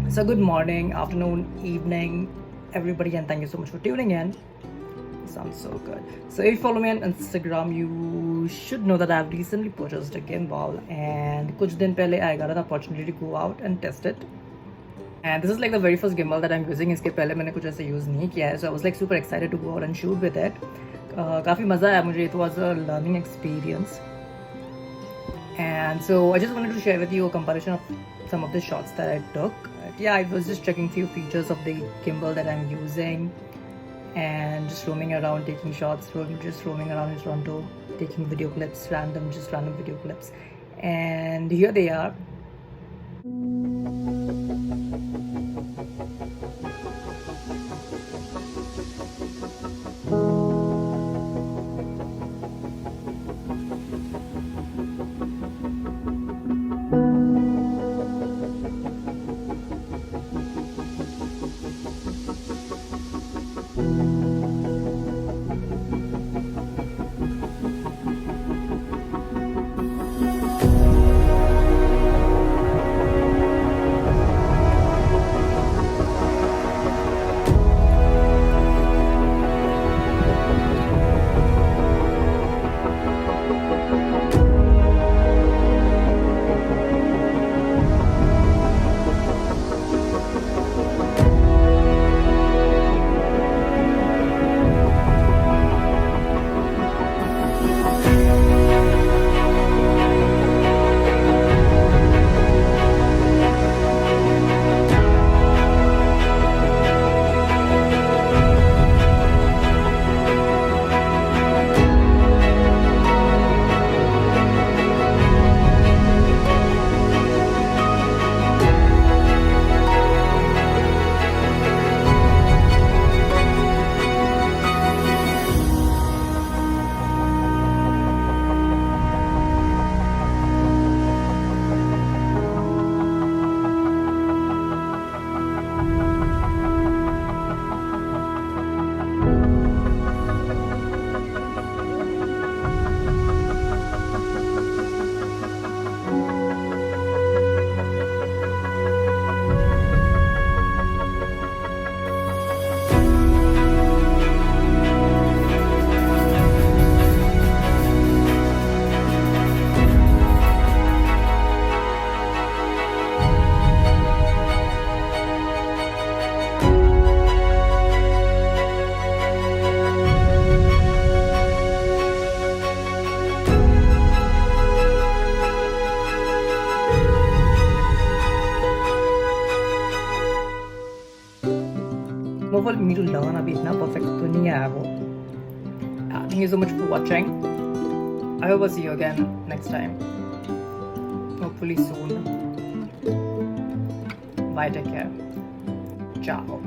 So good morning, afternoon, evening, everybody, and thank you so much for tuning in. Sounds so good. So if you follow me on Instagram, you should know that I've recently purchased a gimbal, and kuch din pehle I got an opportunity to go out and test it. And this is like the very first gimbal that I'm using. इसके पहले मैंने कुछ ऐसे use नहीं किया है, so I was like super excited to go out and shoot with it. काफ़ी मज़ा आया मुझे. It was a learning experience. And so I just wanted to share with you a comparison of some of the shots that I took. Yeah, I was just checking few features of the gimbal that I'm using and just roaming around taking shots, just roaming around in Toronto taking video clips, random video clips. And here they are. For me to learn अभी इतना perfect तो नहीं आया वो. Thank you so much for watching. I hope I'll see you again next time. Hopefully soon. Bye, take care. Ciao.